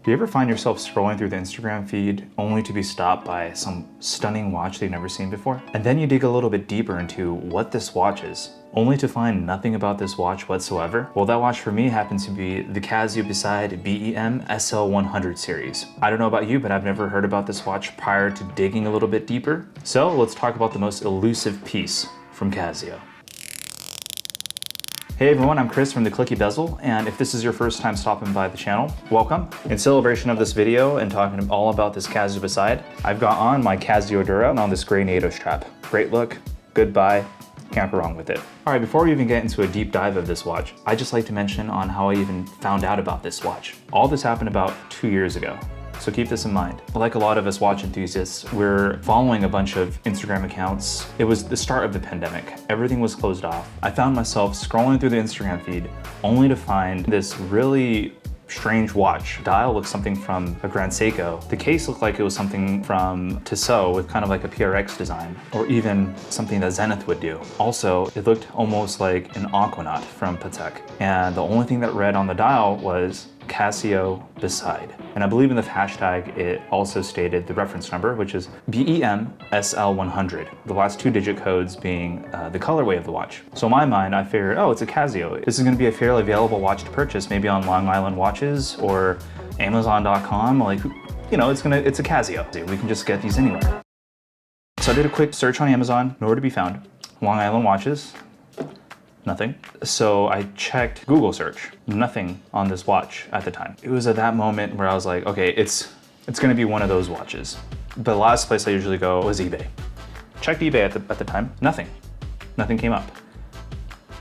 Do you ever find yourself scrolling through the Instagram feed only to be stopped by some stunning watch that you've never seen before? And then you dig a little bit deeper into what this watch is, only to find nothing about this watch whatsoever? Well, that watch for me happens to be the Casio Beside BEM SL100 series. I don't know about you, but I've never heard about this watch prior to digging a little bit deeper. So let's talk about the most elusive piece from Casio. Hey everyone, I'm Chris from the Clicky Bezel, and if this is your first time stopping by the channel, welcome. In celebration of this video and talking all about this Casio Beside, I've got on my Casio Duro on this gray NATO strap. Great look, good buy, can't go wrong with it. All right, before we even get into a deep dive of this watch, I'd just like to mention on how I even found out about this watch. All this happened about 2 years ago. So keep this in mind. Like a lot of us watch enthusiasts, we're following a bunch of Instagram accounts. It was the start of the pandemic. Everything was closed off. I found myself scrolling through the Instagram feed only to find this really strange watch. Dial looked something from a Grand Seiko. The case looked like it was something from Tissot with kind of like a PRX design, or even something that Zenith would do. Also, it looked almost like an Aquanaut from Patek. And the only thing that read on the dial was Casio Beside. And I believe in the hashtag, it also stated the reference number, which is BEM SL100, the last 2-digit codes being the colorway of the watch. So in my mind, I figured, oh, it's a Casio. This is gonna be a fairly available watch to purchase, maybe on Long Island Watches or Amazon.com. Like, you know, it's a Casio. We can just get these anywhere. So I did a quick search on Amazon, nowhere to be found. Long Island Watches, nothing. So I checked Google search, nothing on this watch at the time. It was at that moment where I was like, okay, it's gonna be one of those watches. The last place I usually go was eBay. Checked eBay at the time, nothing came up.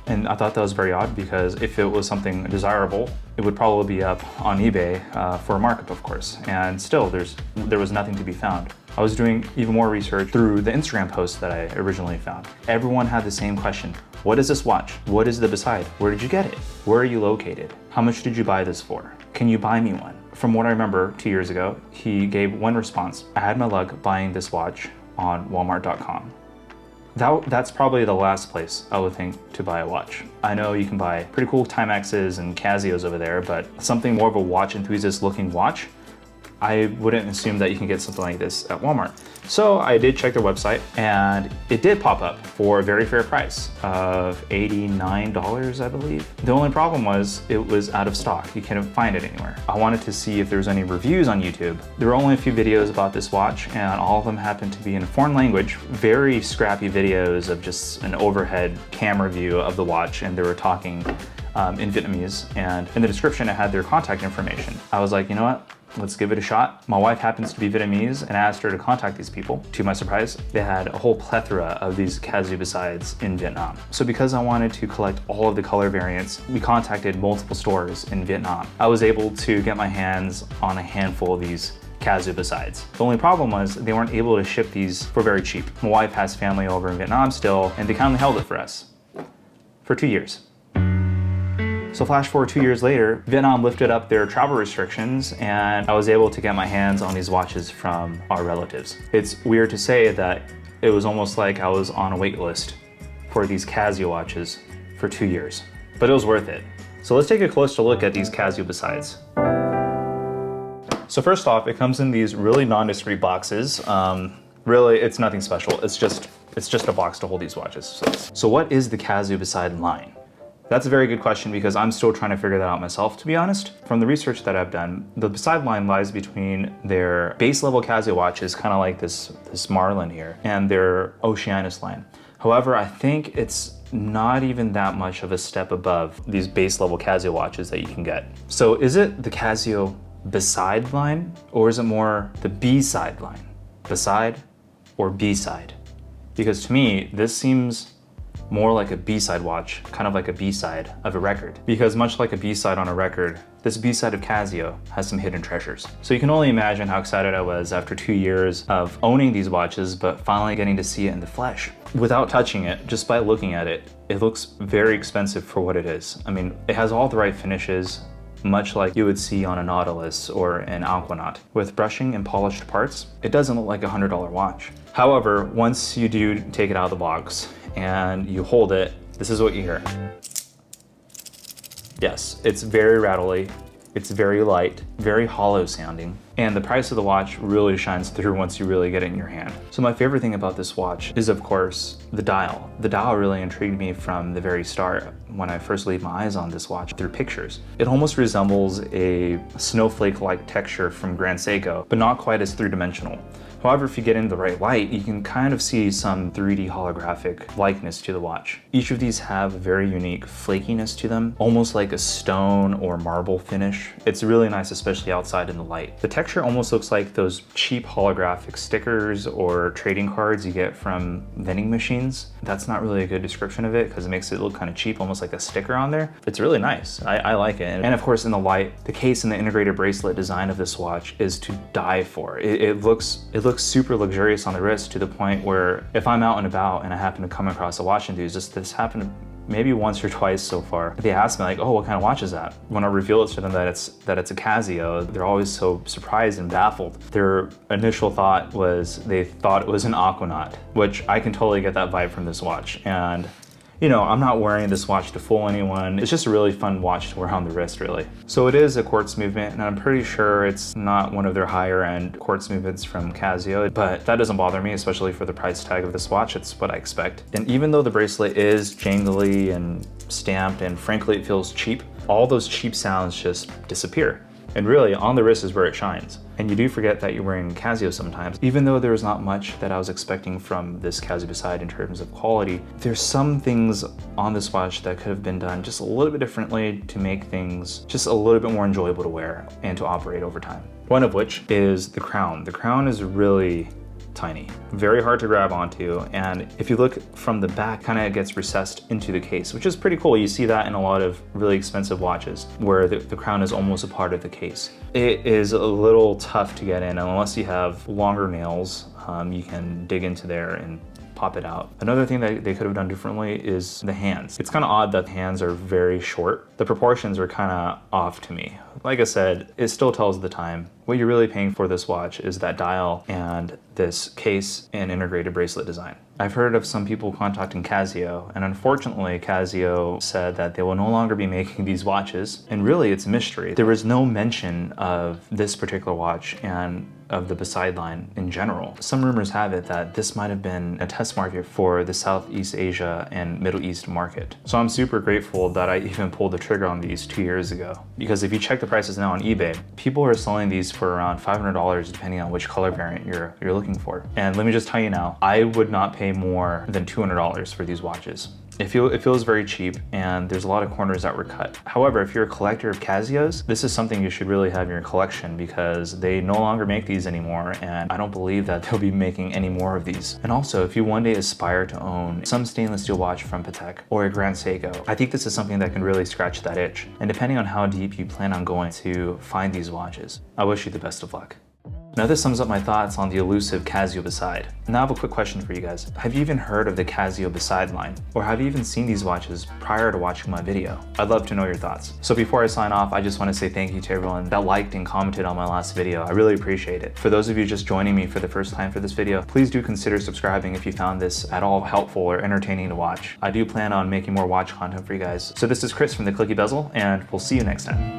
And I thought that was very odd because if it was something desirable, it would probably be up on eBay for a markup, of course. And still, there was nothing to be found. I was doing even more research through the Instagram posts that I originally found. Everyone had the same question. What is this watch? What is the Beside? Where did you get it? Where are you located? How much did you buy this for? Can you buy me one? From what I remember 2 years ago, he gave one response. I had my luck buying this watch on Walmart.com. That's probably the last place I would think to buy a watch. I know you can buy pretty cool Timexes and Casios over there, but something more of a watch enthusiast looking watch, I wouldn't assume that you can get something like this at Walmart. So I did check their website and it did pop up for a very fair price of $89, I believe. The only problem was it was out of stock. You couldn't find it anywhere. I wanted to see if there was any reviews on YouTube. There were only a few videos about this watch and all of them happened to be in a foreign language. Very scrappy videos of just an overhead camera view of the watch, and they were talking in Vietnamese, and in the description it had their contact information. I was like, you know what? Let's give it a shot. My wife happens to be Vietnamese and I asked her to contact these people. To my surprise, they had a whole plethora of these Casio Besides in Vietnam. So because I wanted to collect all of the color variants, we contacted multiple stores in Vietnam. I was able to get my hands on a handful of these Casio Besides. The only problem was they weren't able to ship these for very cheap. My wife has family over in Vietnam still, and they kindly held it for us for 2 years. So flash forward 2 years later, Vietnam lifted up their travel restrictions and I was able to get my hands on these watches from our relatives. It's weird to say that it was almost like I was on a wait list for these Casio watches for 2 years, but it was worth it. So let's take a closer look at these Casio Besides. So first off, it comes in these really non-discreet boxes. Really, it's nothing special. It's just a box to hold these watches. So what is the Casio Beside line? That's a very good question because I'm still trying to figure that out myself, to be honest. From the research that I've done, the Beside line lies between their base level Casio watches, kind of like this Marlin here, and their Oceanus line. However, I think it's not even that much of a step above these base level Casio watches that you can get. So is it the Casio Beside line, or is it more the B-side line? Beside or B-side? Because to me, this seems more like a B-side watch, kind of like a B-side of a record. Because much like a B-side on a record, this B-side of Casio has some hidden treasures. So you can only imagine how excited I was after 2 years of owning these watches, but finally getting to see it in the flesh. Without touching it, just by looking at it, it looks very expensive for what it is. I mean, it has all the right finishes, much like you would see on a Nautilus or an Aquanaut. With brushing and polished parts, it doesn't look like a $100 watch. However, once you do take it out of the box and you hold it, this is what you hear. Yes, it's very rattly. It's very light, very hollow sounding, and the price of the watch really shines through once you really get it in your hand. So my favorite thing about this watch is, of course, the dial. The dial really intrigued me from the very start when I first laid my eyes on this watch through pictures. It almost resembles a snowflake-like texture from Grand Seiko, but not quite as three-dimensional. However, if you get into the right light, you can kind of see some 3D holographic likeness to the watch. Each of these have a very unique flakiness to them, almost like a stone or marble finish. It's really nice, especially outside in the light. The texture almost looks like those cheap holographic stickers or trading cards you get from vending machines. That's not really a good description of it because it makes it look kind of cheap, almost like a sticker on there. It's really nice. I like it. And of course, in the light, the case and the integrated bracelet design of this watch is to die for. It looks super luxurious on the wrist to the point where if I'm out and about and I happen to come across a watch enthusiast, this happened maybe once or twice so far. They ask me like, oh, what kind of watch is that? When I reveal it to them that it's a Casio, they're always so surprised and baffled. Their initial thought was they thought it was an Aquanaut, which I can totally get that vibe from this watch. And you know, I'm not wearing this watch to fool anyone. It's just a really fun watch to wear on the wrist, really. So it is a quartz movement, and I'm pretty sure it's not one of their higher end quartz movements from Casio, but that doesn't bother me, especially for the price tag of this watch. It's what I expect. And even though the bracelet is jangly and stamped, and frankly, it feels cheap, all those cheap sounds just disappear. And really, on the wrist is where it shines. And you do forget that you're wearing Casio sometimes. Even though there was not much that I was expecting from this Casio Beside in terms of quality, there's some things on this watch that could have been done just a little bit differently to make things just a little bit more enjoyable to wear and to operate over time. One of which is the crown. The crown is really tiny, very hard to grab onto, and if you look from the back, kind of gets recessed into the case, which is pretty cool. You see that in a lot of really expensive watches where the crown is almost a part of the case. It is a little tough to get in, and unless you have longer nails, you can dig into there and pop it out. Another thing that they could have done differently is the hands. It's kind of odd that the hands are very short. The proportions are kind of off to me. Like I said, it still tells the time. What you're really paying for this watch is that dial and this case and integrated bracelet design. I've heard of some people contacting Casio, and unfortunately Casio said that they will no longer be making these watches, and really it's a mystery. There was no mention of this particular watch and of the Beside line in general. Some rumors have it that this might have been a test market for the Southeast Asia and Middle East market. So I'm super grateful that I even pulled the trigger on these 2 years ago. Because if you check the prices now on eBay, people are selling these for around $500 depending on which color variant you're looking for. And let me just tell you now, I would not pay more than $200 for these watches. It feels very cheap, and there's a lot of corners that were cut. However, if you're a collector of Casios, this is something you should really have in your collection because they no longer make these anymore, and I don't believe that they'll be making any more of these. And also, if you one day aspire to own some stainless steel watch from Patek or a Grand Seiko, I think this is something that can really scratch that itch. And depending on how deep you plan on going to find these watches, I wish you the best of luck. Now this sums up my thoughts on the elusive Casio Beside. Now I have a quick question for you guys. Have you even heard of the Casio Beside line? Or have you even seen these watches prior to watching my video? I'd love to know your thoughts. So before I sign off, I just want to say thank you to everyone that liked and commented on my last video. I really appreciate it. For those of you just joining me for the first time for this video, please do consider subscribing if you found this at all helpful or entertaining to watch. I do plan on making more watch content for you guys. So this is Chris from the Clicky Bezel, and we'll see you next time.